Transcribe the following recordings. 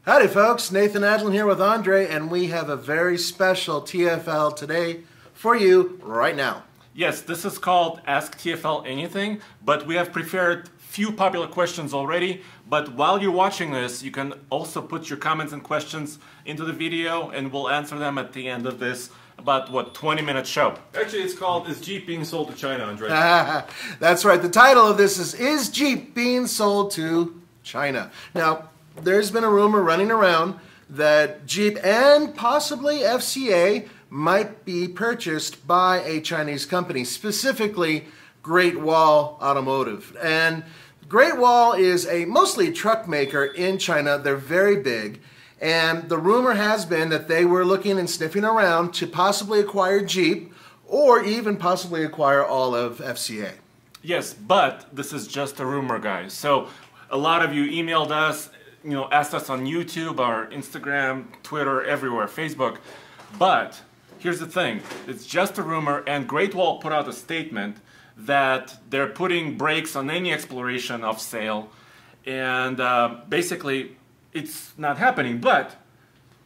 Howdy folks, Nathan Adlin here with Andre, and we have a very special TFL today for you right now. Yes, this is called Ask TFL Anything, but we have prepared few popular questions already. But while you're watching this, you can also put your comments and questions into the video, and we'll answer them at the end of this about, 20-minute show. Actually, it's called Is Jeep Being Sold to China, Andre? That's right, the title of this is Jeep Being Sold to China? Now, there's been a rumor running around that Jeep and possibly FCA might be purchased by a Chinese company, specifically Great Wall Automotive. And Great Wall is a mostly truck maker in China. They're very big. And the rumor has been that they were looking and sniffing around to possibly acquire Jeep or even possibly acquire all of FCA. Yes, but this is just a rumor, guys. So a lot of you emailed us, asked us on YouTube or Instagram, Twitter, everywhere, Facebook. But here's the thing, it's just a rumor, and Great Wall put out a statement that they're putting brakes on any exploration of sale, and basically it's not happening. But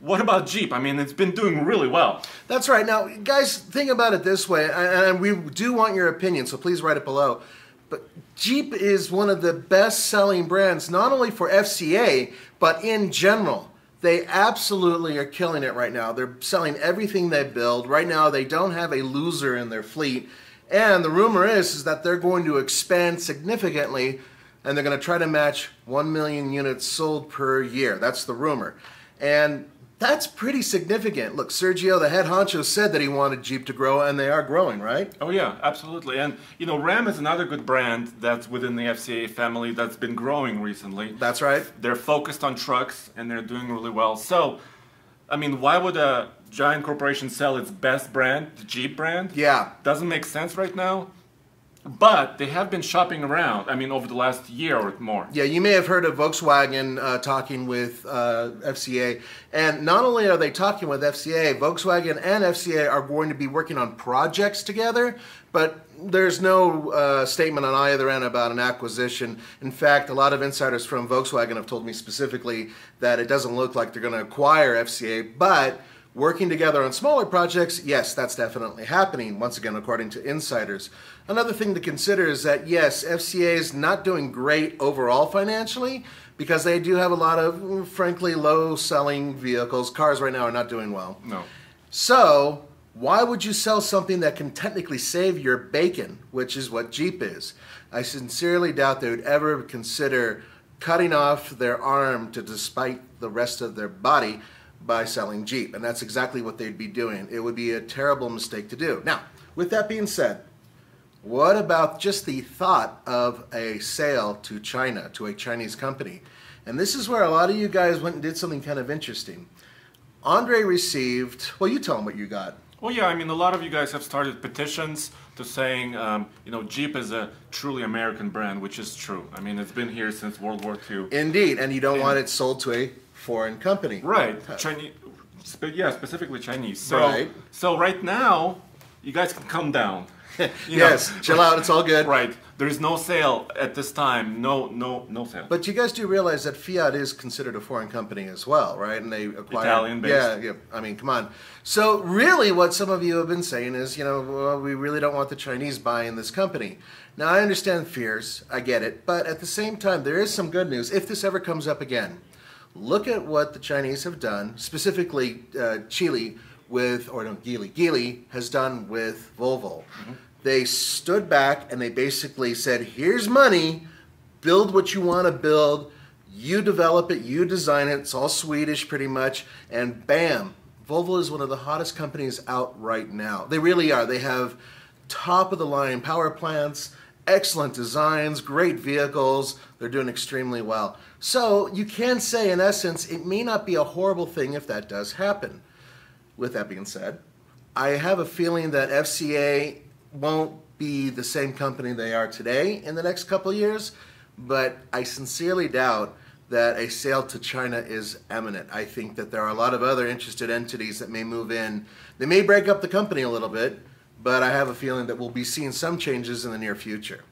what about Jeep? I mean, it's been doing really well. That's right. Now, guys, think about it this way, and we do want your opinion, so please write it below. But Jeep is one of the best-selling brands, not only for FCA, but in general. They absolutely are killing it right now. They're selling everything they build. Right now, they don't have a loser in their fleet. And the rumor is that they're going to expand significantly, and they're going to try to match 1 million units sold per year. That's the rumor. And that's pretty significant. Look, Sergio, the head honcho, said that he wanted Jeep to grow, and they are growing, right? Oh yeah, absolutely. And Ram is another good brand that's within the FCA family that's been growing recently. That's right. They're focused on trucks, and they're doing really well. So, I mean, why would a giant corporation sell its best brand, the Jeep brand? Yeah. Doesn't make sense right now. But they have been shopping around, over the last year or more. Yeah, you may have heard of Volkswagen talking with FCA. And not only are they talking with FCA, Volkswagen and FCA are going to be working on projects together, but there's no statement on either end about an acquisition. In fact, a lot of insiders from Volkswagen have told me specifically that it doesn't look like they're going to acquire FCA, but working together on smaller projects, yes, that's definitely happening, once again, according to insiders. Another thing to consider is that, yes, FCA is not doing great overall financially because they do have a lot of, frankly, low-selling vehicles. Cars right now are not doing well. No. So, why would you sell something that can technically save your bacon, which is what Jeep is? I sincerely doubt they would ever consider cutting off their arm to despite the rest of their body by selling Jeep, and that's exactly what they'd be doing. It would be a terrible mistake to do. Now, with that being said, what about just the thought of a sale to China, to a Chinese company? And this is where a lot of you guys went and did something kind of interesting. Andre received, well, you tell him what you got. Well, yeah, a lot of you guys have started petitions to saying, Jeep is a truly American brand, which is true. It's been here since World War II. Indeed, and you don't want it sold to a foreign company. Right, Chinese, yeah, specifically Chinese. So, right. So right now, you guys can calm down. Yes, chill out, it's all good. Right, there is no sale at this time, no sale. But you guys do realize that Fiat is considered a foreign company as well, right? And they acquired... Italian-based. Yeah, come on. So really what some of you have been saying is, well, we really don't want the Chinese buying this company. Now, I understand fears, I get it, but at the same time, there is some good news if this ever comes up again. Look at what the Chinese have done, specifically Geely has done with Volvo. Mm-hmm. They stood back and they basically said, here's money, build what you want to build, you develop it, you design it, it's all Swedish pretty much, and bam, Volvo is one of the hottest companies out right now. They really are. They have top of the line power plants, excellent designs, great vehicles. They're doing extremely well. So you can say, in essence, it may not be a horrible thing if that does happen. With that being said, I have a feeling that FCA won't be the same company they are today in the next couple of years, but I sincerely doubt that a sale to China is imminent. I think that there are a lot of other interested entities that may move in. They may break up the company a little bit, but I have a feeling that we'll be seeing some changes in the near future.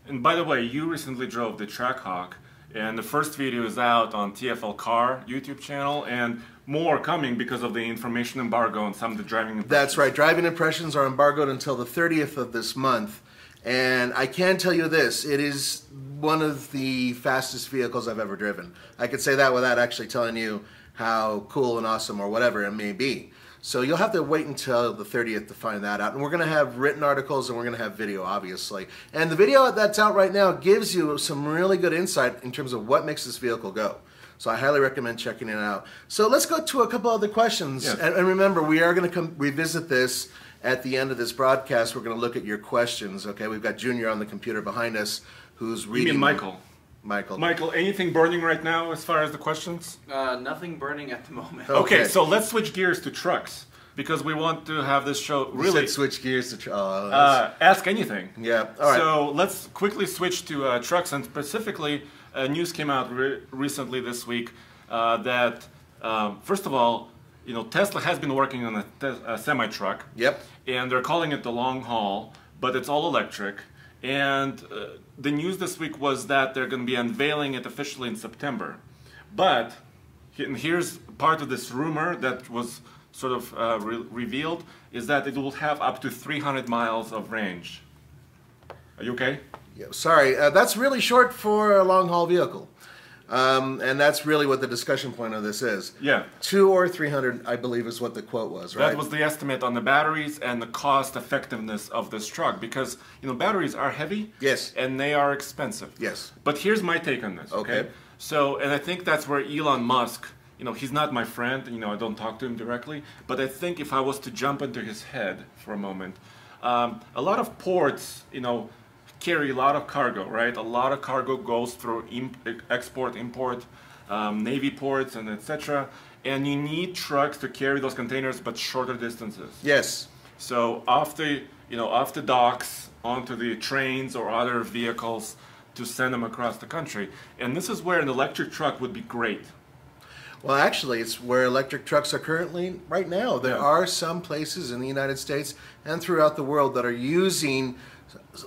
And by the way, you recently drove the Trackhawk. And the first video is out on TFL Car YouTube channel, and more coming because of the information embargo and some of the driving impressions. That's right. Driving impressions are embargoed until the 30th of this month. And I can tell you this, it is one of the fastest vehicles I've ever driven. I could say that without actually telling you how cool and awesome or whatever it may be. So you'll have to wait until the 30th to find that out. And we're going to have written articles and we're going to have video, obviously. And the video that's out right now gives you some really good insight in terms of what makes this vehicle go. So I highly recommend checking it out. So let's go to a couple other questions. Yes. And remember, we are going to come revisit this at the end of this broadcast. We're going to look at your questions. Okay, we've got Junior on the computer behind us who's reading. You mean Michael? Michael, anything burning right now as far as the questions? Nothing burning at the moment. Okay, so let's switch gears to trucks, because we want to have this show really... You said switch gears to ask anything. Yeah, all right. So let's quickly switch to trucks, and specifically, news came out recently this week that, first of all, you know, Tesla has been working on a semi-truck. Yep. And they're calling it the long haul, but it's all electric. And the news this week was that they're going to be unveiling it officially in September. But here's part of this rumor that was sort of revealed, is that it will have up to 300 miles of range. Are you okay? Yeah, sorry, that's really short for a long-haul vehicle. And that's really what the discussion point of this is. Yeah. 200 or 300, I believe, is what the quote was, right? That was the estimate on the batteries and the cost effectiveness of this truck, because, you know, batteries are heavy. Yes. And they are expensive. Yes. But here's my take on this. Okay. So, and I think that's where Elon Musk, you know, he's not my friend, you know, I don't talk to him directly, but I think if I was to jump into his head for a moment, a lot of ports, you know, carry a lot of cargo, right? A lot of cargo goes through export, import, Navy ports, and etc. And you need trucks to carry those containers, but shorter distances. Yes. So off the docks, onto the trains or other vehicles to send them across the country. And this is where an electric truck would be great. Well, actually, it's where electric trucks are currently right now. There are some places in the United States and throughout the world that are using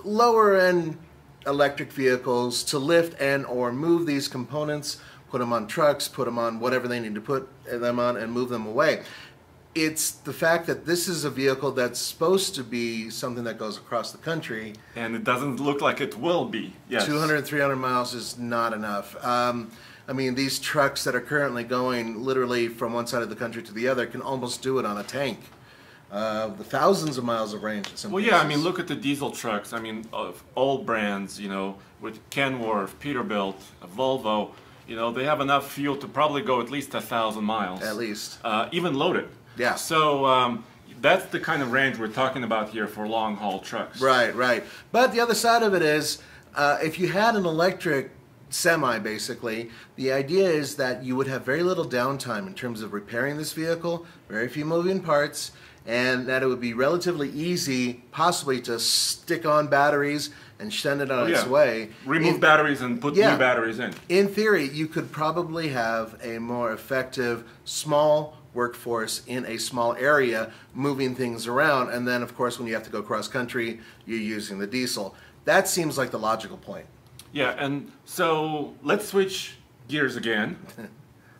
lower-end electric vehicles to lift and or move these components, put them on trucks, put them on whatever they need to put them on, and move them away. It's the fact that this is a vehicle that's supposed to be something that goes across the country. And it doesn't look like it will be. Yes. 200, 300 miles is not enough. I mean, these trucks that are currently going literally from one side of the country to the other can almost do it on a tank. The thousands of miles of range. Well, yeah, I mean, look at the diesel trucks. I mean, of all brands, you know, with Kenworth, Peterbilt, Volvo, you know, they have enough fuel to probably go at least 1,000 miles. At least. Even loaded. Yeah. So that's the kind of range we're talking about here for long-haul trucks. Right, right. But the other side of it is, if you had an electric semi, basically, the idea is that you would have very little downtime in terms of repairing this vehicle, very few moving parts, and that it would be relatively easy, possibly, to stick on batteries and send it on its way. Remove batteries and put new batteries in. In theory, you could probably have a more effective, small workforce in a small area moving things around, and then, of course, when you have to go cross-country, you're using the diesel. That seems like the logical point. Yeah, and so let's switch gears again.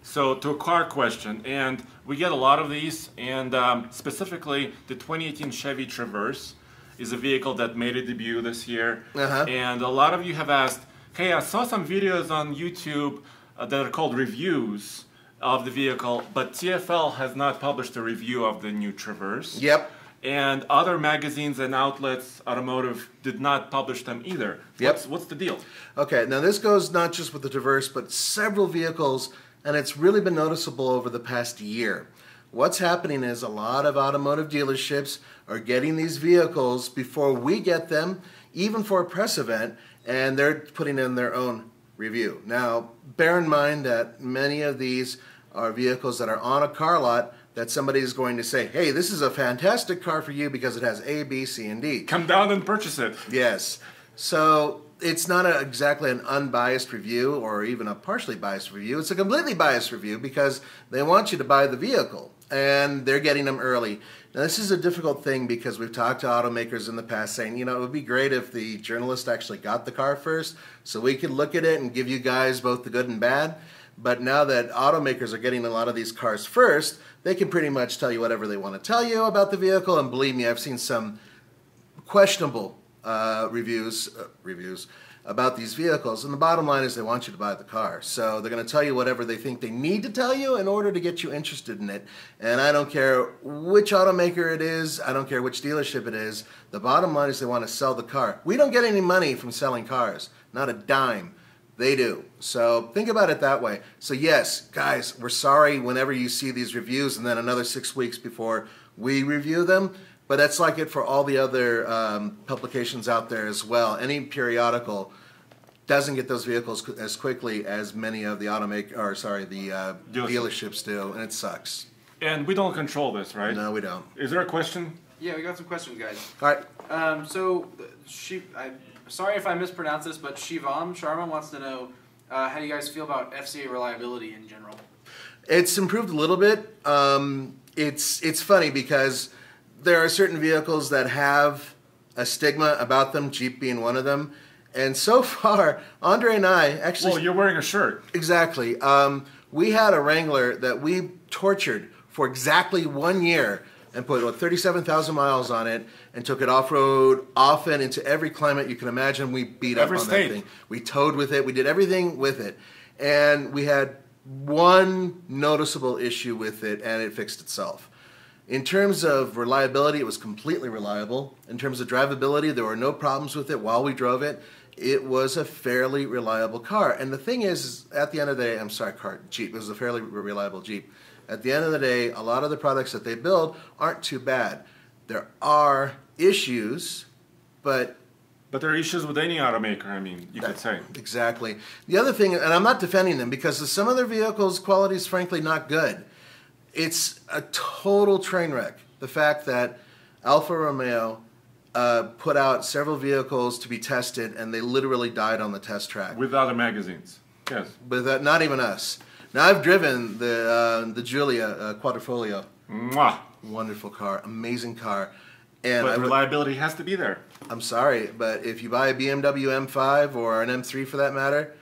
So to a car question, and we get a lot of these, and specifically the 2018 Chevy Traverse is a vehicle that made a debut this year. And a lot of you have asked, hey, I saw some videos on YouTube that are called reviews of the vehicle, but TFL has not published a review of the new Traverse. Yep. And other magazines and outlets, automotive, did not publish them either. What's the deal? Okay, now this goes not just with the Traverse, but several vehicles, and it's really been noticeable over the past year. What's happening is a lot of automotive dealerships are getting these vehicles before we get them, even for a press event, and they're putting in their own review. Now, bear in mind that many of these are vehicles that are on a car lot that somebody is going to say, hey, this is a fantastic car for you because it has A, B, C, and D. Come down and purchase it. Yes. So it's not exactly an unbiased review or even a partially biased review. It's a completely biased review because they want you to buy the vehicle and they're getting them early. Now, this is a difficult thing because we've talked to automakers in the past saying, you know, it would be great if the journalist actually got the car first so we could look at it and give you guys both the good and bad. But now that automakers are getting a lot of these cars first, they can pretty much tell you whatever they want to tell you about the vehicle. And believe me, I've seen some questionable reviews about these vehicles, and the bottom line is they want you to buy the car. So they're going to tell you whatever they think they need to tell you in order to get you interested in it. And I don't care which automaker it is, I don't care which dealership it is, the bottom line is they want to sell the car. We don't get any money from selling cars, not a dime. They do. So think about it that way. So yes, guys, we're sorry whenever you see these reviews and then another 6 weeks before we review them. But that's like it for all the other publications out there as well. Any periodical doesn't get those vehicles as quickly as many of the dealerships do, and it sucks. And we don't control this, right? No, we don't. Is there a question? Yeah, we got some questions, guys. All right. Sorry if I mispronounce this, but Shivam Sharma wants to know how do you guys feel about FCA reliability in general? It's improved a little bit. It's funny because there are certain vehicles that have a stigma about them, Jeep being one of them. And so far, Andre and I actually... Well, you're wearing a shirt. Exactly. We had a Wrangler that we tortured for exactly 1 year and put 37,000 miles on it and took it off-road often into every climate you can imagine. We beat up on that thing. We towed with it. We did everything with it. And we had one noticeable issue with it, and it fixed itself. In terms of reliability, it was completely reliable. In terms of drivability, there were no problems with it while we drove it. It was a fairly reliable car. And the thing is, at the end of the day, Jeep. It was a fairly reliable Jeep. At the end of the day, a lot of the products that they build aren't too bad. There are issues, but there are issues with any automaker, I mean, you could say. Exactly. The other thing, and I'm not defending them, because some of their vehicles' quality is frankly not good. It's a total train wreck. The fact that Alfa Romeo put out several vehicles to be tested, and they literally died on the test track. With other magazines, yes. But not even us. Now, I've driven the Giulia Quadrifoglio. Mwah. Wonderful car, amazing car. And but reliability has to be there. I'm sorry, but if you buy a BMW M5 or an M3 for that matter,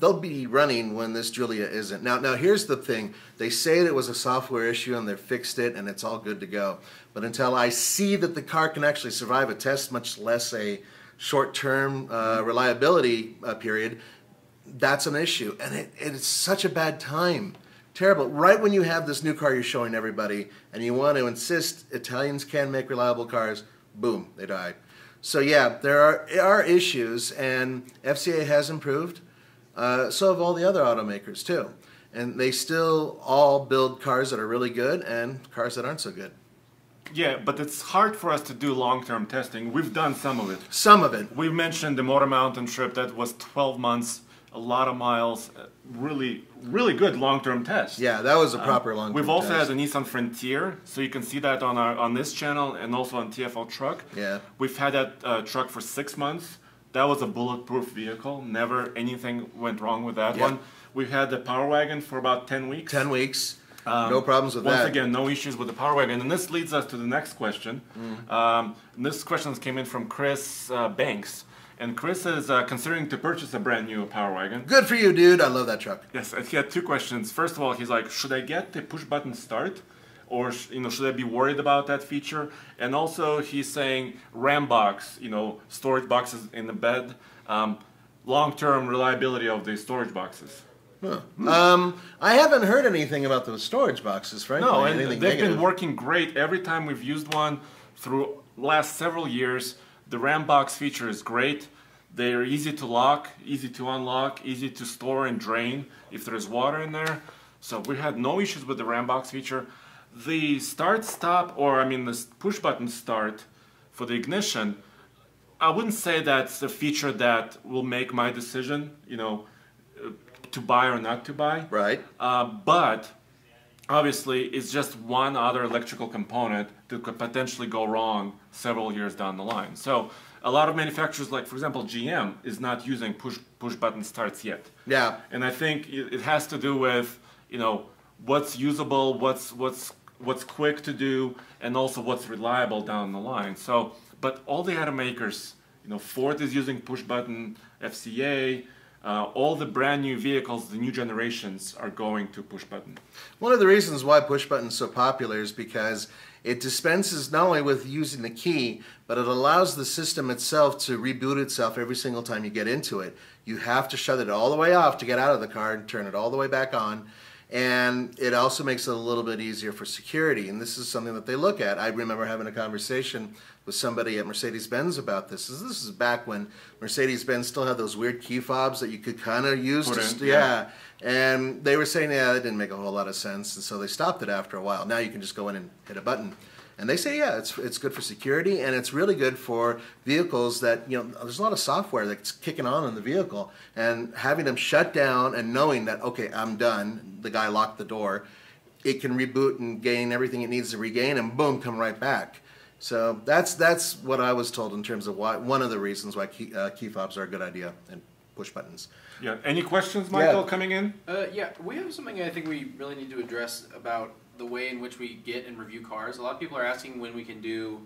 they'll be running when this Giulia isn't. Now here's the thing. They say that it was a software issue and they fixed it and it's all good to go. But until I see that the car can actually survive a test, much less a short-term reliability period, that's an issue. And it's such a bad time. Terrible. Right when you have this new car you're showing everybody and you want to insist Italians can make reliable cars, boom, they died. So yeah, there are issues, and FCA has improved. So have all the other automakers too. And they still all build cars that are really good and cars that aren't so good. Yeah, but it's hard for us to do long-term testing. We've done some of it. Some of it. We've mentioned the Motor Mountain trip. That was 12 months, a lot of miles, really, really good long-term test. Yeah, that was a proper long-term test. We've also had a Nissan Frontier, so you can see that on this channel and also on TFL Truck. Yeah. We've had that truck for 6 months. That was a bulletproof vehicle. Never anything went wrong with that one. We've had the Power Wagon for about 10 weeks. 10 weeks. No problems with once that. Once again, no issues with the Power Wagon. And this leads us to the next question. This question came in from Chris Banks. And Chris is considering to purchase a brand new Power Wagon. Good for you, dude. I love that truck. Yes, he had two questions. First of all, he's like, should I get the push-button start? Or should I be worried about that feature? And also, he's saying RAM box, storage boxes in the bed, long-term reliability of the storage boxes. Huh. I haven't heard anything about those storage boxes, frankly. No, and they've been working great. Every time we've used one through last several years, the RAM box feature is great. They're easy to lock, easy to unlock, easy to store and drain if there's water in there. So we had no issues with the RAM box feature. The start-stop, the push-button start for the ignition, I wouldn't say that's a feature that will make my decision, to buy or not to buy. Right. But obviously, it's just one other electrical component that could potentially go wrong several years down the line. So a lot of manufacturers, like for example GM, is not using push button starts yet. Yeah. And I think it has to do with, you know, what's usable, what's quick to do, and also what's reliable down the line. So, but all the automakers, you know, Ford is using push button, FCA. All the brand new vehicles, the new generations, are going to push button. One of the reasons why push button is so popular is because it dispenses not only with using the key, but it allows the system itself to reboot itself every single time you get into it. You have to shut it all the way off to get out of the car and turn it all the way back on. And it also makes it a little bit easier for security. And this is something that they look at. I remember having a conversation with somebody at Mercedes-Benz about this. This is back when Mercedes-Benz still had those weird key fobs that you could kind of use. Yeah. And they were saying, yeah, that didn't make a whole lot of sense. And so they stopped it after a while. Now you can just go in and hit a button. And they say, yeah, it's good for security, and it's really good for vehicles that, you know, there's a lot of software that's kicking on in the vehicle, and having them shut down and knowing that, okay, I'm done, the guy locked the door, it can reboot and gain everything it needs to regain, and boom, come right back. So that's what I was told in terms of why, one of the reasons why key fobs are a good idea, and push buttons. Yeah. Any questions, Michael, coming in? Yeah, we have something I think we really need to address about the way in which we get and review cars. A lot of people are asking when we can do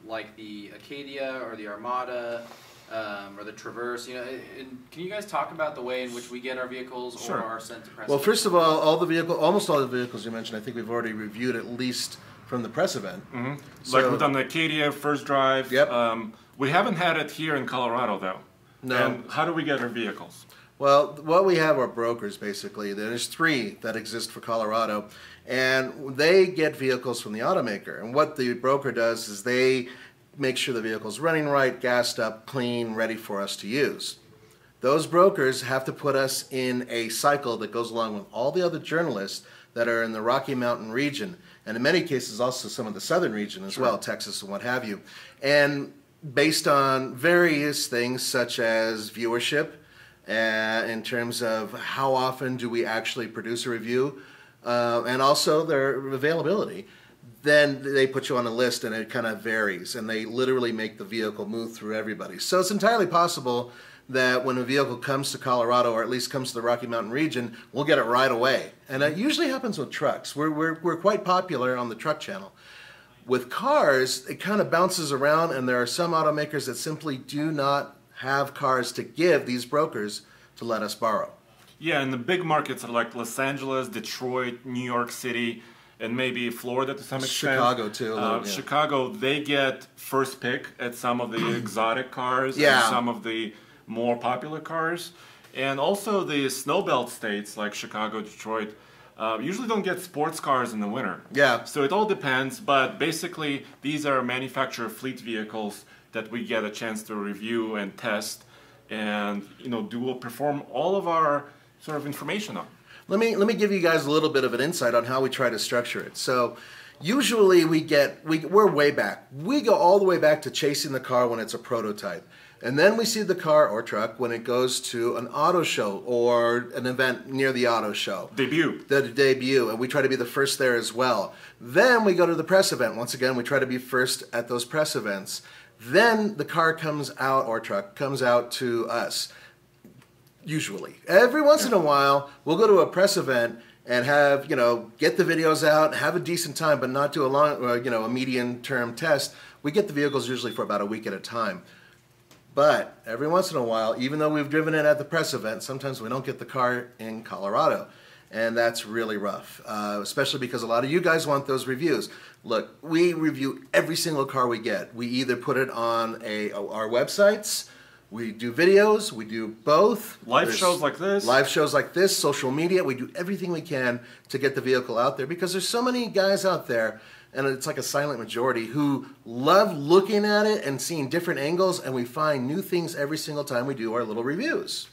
like the Acadia or the Armada or the Traverse. You know, and can you guys talk about the way in which we get our vehicles or are sent to press? Well, first of all, almost all the vehicles you mentioned, I think we've already reviewed at least from the press event. Mm-hmm. So, like we've done the Acadia first drive. Yep. We haven't had it here in Colorado though. No. And how do we get our vehicles? Well, what we have are brokers, basically. There's 3 that exist for Colorado, and they get vehicles from the automaker. And what the broker does is they make sure the vehicle's running right, gassed up, clean, ready for us to use. Those brokers have to put us in a cycle that goes along with all the other journalists that are in the Rocky Mountain region, and in many cases also some of the southern region as well, Texas and what have you. And based on various things such as viewership, in terms of how often do we actually produce a review, and also their availability, then they put you on a list and it kind of varies, and they literally make the vehicle move through everybody. So it's entirely possible that when a vehicle comes to Colorado, or at least comes to the Rocky Mountain region, we'll get it right away. And that usually happens with trucks. We're quite popular on the truck channel. With cars, it kind of bounces around, and there are some automakers that simply do not have cars to give these brokers to let us borrow. Yeah, and the big markets are like Los Angeles, Detroit, New York City, and maybe Florida to some extent. Chicago too. A little, yeah. Chicago, they get first pick at some of the exotic cars Yeah. and some of the more popular cars. And also the snowbelt states like Chicago, Detroit, usually don't get sports cars in the winter. Yeah. So it all depends, but basically these are manufacturer fleet vehicles that we get a chance to review and test, and we'll perform all of our sort of information on. Let me give you guys a little bit of an insight on how we try to structure it. So usually we're way back. We go all the way back to chasing the car when it's a prototype. And then we see the car or truck when it goes to an auto show or an event near the auto show. Debut. The debut, and we try to be the first there as well. Then we go to the press event. Once again, we try to be first at those press events. Then the car comes out, or truck comes out to us, usually. Every once in a while, we'll go to a press event and have, get the videos out, have a decent time, but not do a long, a medium-term test. We get the vehicles usually for about a week at a time. But every once in a while, even though we've driven it at the press event, sometimes we don't get the car in Colorado. And that's really rough, especially because a lot of you guys want those reviews. Look, we review every single car we get. We either put it on our websites, we do videos, we do both. Live shows like this. Live shows like this, social media. We do everything we can to get the vehicle out there because there's so many guys out there, and it's like a silent majority, who love looking at it and seeing different angles, and we find new things every single time we do our little reviews.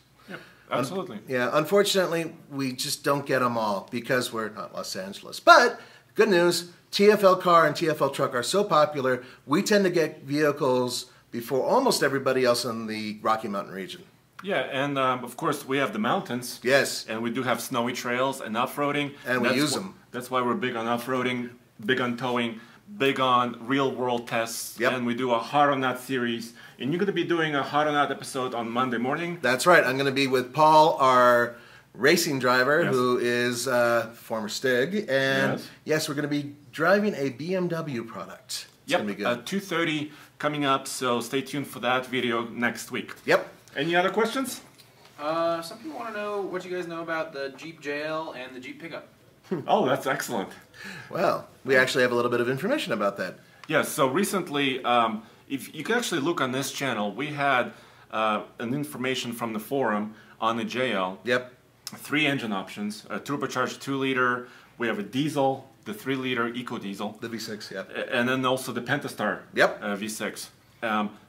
Absolutely. Yeah, unfortunately, we just don't get them all because we're not Los Angeles. But good news, TFL car and TFL truck are so popular, we tend to get vehicles before almost everybody else in the Rocky Mountain region. Yeah, and of course we have the mountains. Yes. And we do have snowy trails and off-roading. And we use them. That's why we're big on off-roading, big on towing. big on real-world tests, Yep. and we do a Hot or Not series. And you're going to be doing a Hot or Not episode on Monday morning. That's right. I'm going to be with Paul, our racing driver, Yes. who is former Stig. And Yes. yes, we're going to be driving a BMW product. It's going to be good. 2:30 coming up, so stay tuned for that video next week. Yep. Any other questions? Some people want to know what you guys know about the Jeep JL and the Jeep pickup. Oh, that's excellent. Well, we actually have a little bit of information about that. Yes, so recently, if you can actually look on this channel, we had an information from the forum on the JL. Yep. 3 engine options, a turbocharged 2-liter, we have a diesel, the 3-liter eco diesel, The V6, yep. and then also the Pentastar Yep. V6.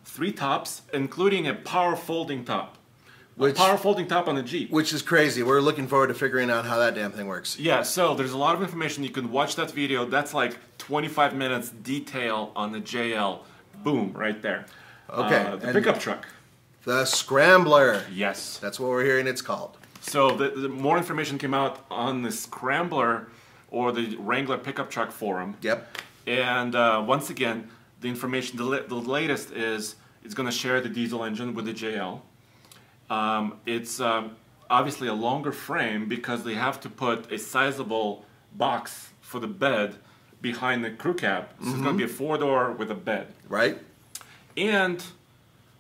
3 tops, including a power folding top. Which- a power folding top on the Jeep. Which is crazy. We're looking forward to figuring out how that damn thing works. Yeah, so there's a lot of information. You can watch that video. That's like 25 minutes detail on the JL. Boom, right there. Okay, The and- pickup truck. The Scrambler. Yes. That's what we're hearing it's called. So the more information came out on the Scrambler or the Wrangler pickup truck forum. Yep. And once again, the information, the latest is it's going to share the diesel engine with the JL. It's obviously a longer frame because they have to put a sizable box for the bed behind the crew cab. So it's going to be a 4-door with a bed. Right? And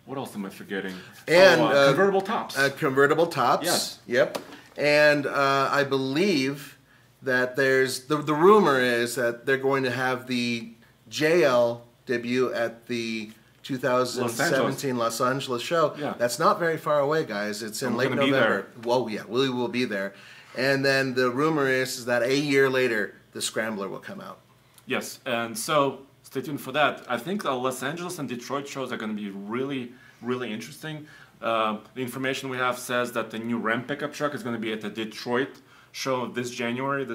what else am I forgetting? And convertible tops. Convertible tops. Yes. Yep. And I believe that there's the rumor is that they're going to have the JL debut at the 2017 Los Angeles show. Yeah. That's not very far away, guys. It's in And we're late gonna be November. Well, yeah, we will be there. And then the rumor is that a year later, the Scrambler will come out. Yes, and so stay tuned for that. I think the Los Angeles and Detroit shows are going to be really, really interesting. The information we have says that the new Ram pickup truck is going to be at the Detroit show this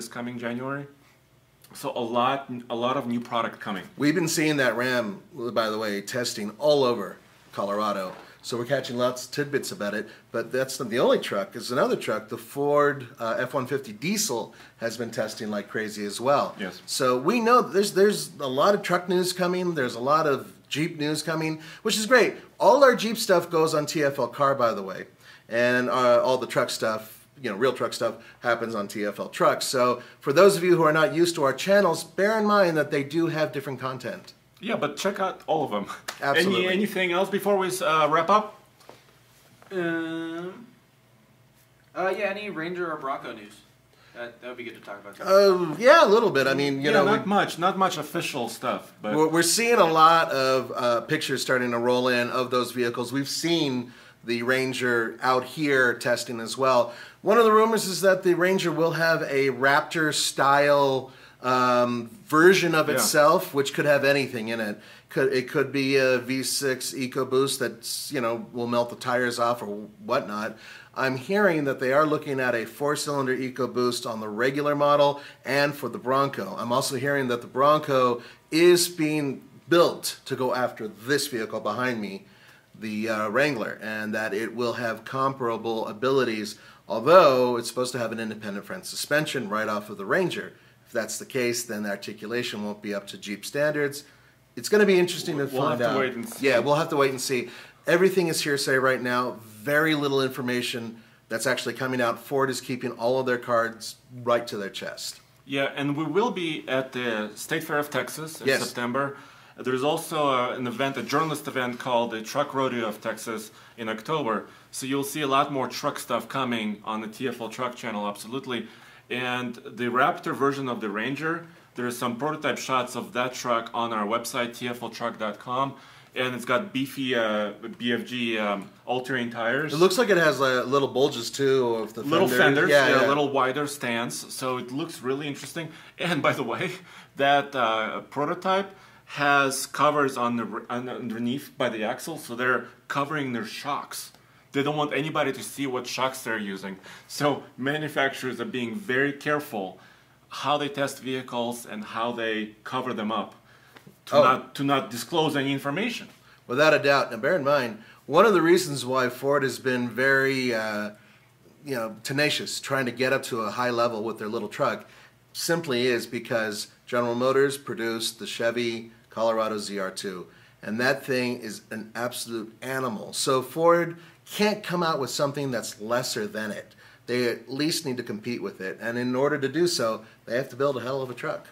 coming January. So a lot of new product coming. We've been seeing that Ram, by the way, testing all over Colorado. So we're catching lots of tidbits about it. But that's not the only truck. There's another truck. The Ford F-150 diesel has been testing like crazy as well. Yes. So we know that there's a lot of truck news coming. There's a lot of Jeep news coming, which is great. All our Jeep stuff goes on TFL Car, by the way. And all the truck stuff, real truck stuff happens on TFL Trucks. So for those of you who are not used to our channels, bear in mind that they do have different content. Yeah, but check out all of them. Absolutely. Anything else before we wrap up? Yeah, any Ranger or Bronco news? That would be good to talk about. Yeah, a little bit. I mean, not much official stuff, but we're seeing a lot of pictures starting to roll in of those vehicles. We've seen the Ranger out here testing as well. One of the rumors is that the Ranger will have a Raptor-style version of itself, which could have anything in it. It could be a V6 EcoBoost that's, will melt the tires off or whatnot. I'm hearing that they are looking at a 4-cylinder EcoBoost on the regular model and for the Bronco. I'm also hearing that the Bronco is being built to go after this vehicle behind me, the Wrangler, and that it will have comparable abilities, although it's supposed to have an independent front suspension right off of the Ranger. If that's the case, then the articulation won't be up to Jeep standards. It's going to be interesting to We'll find have out. to wait and see. Yeah, we'll have to wait and see. Everything is hearsay right now. Very little information that's actually coming out. Ford is keeping all of their cards right to their chest. yeah, and we will be at the State Fair of Texas in Yes. September. There's also an event, a journalist event called the Truck Rodeo of Texas in October. So you'll see a lot more truck stuff coming on the TFL Truck channel, absolutely. And the Raptor version of the Ranger, there's some prototype shots of that truck on our website, tfltruck.com. And it's got beefy BFG all-terrain tires. It looks like it has little bulges too of the Little fenders, Yeah. a little wider stance, so it looks really interesting. And by the way, that prototype has covers underneath by the axle, so they're covering their shocks. They don't want anybody to see what shocks they're using. So manufacturers are being very careful how they test vehicles and how they cover them up to not disclose any information. Without a doubt. Now, bear in mind, one of the reasons why Ford has been very, tenacious, trying to get up to a high level with their little truck, simply is because General Motors produced the Chevy Colorado ZR2, and that thing is an absolute animal. So Ford can't come out with something that's lesser than it. They at least need to compete with it, and in order to do so, they have to build a hell of a truck.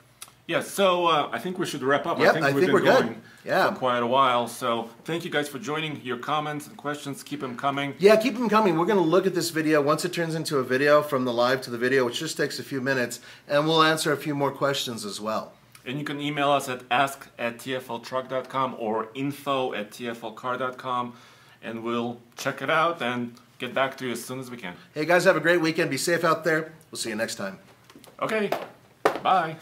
Yes, so I think we should wrap up. Yep, I think we're good. Yeah. For quite a while. So thank you guys for joining. Your comments and questions, keep them coming. Yeah, keep them coming. We're going to look at this video once it turns into a video, from the live to the video, which just takes a few minutes, and we'll answer a few more questions as well. And you can email us at ask@tfltruck.com or info@tflcar.com, and we'll check it out and get back to you as soon as we can. Hey guys, have a great weekend. Be safe out there. We'll see you next time. Okay, bye.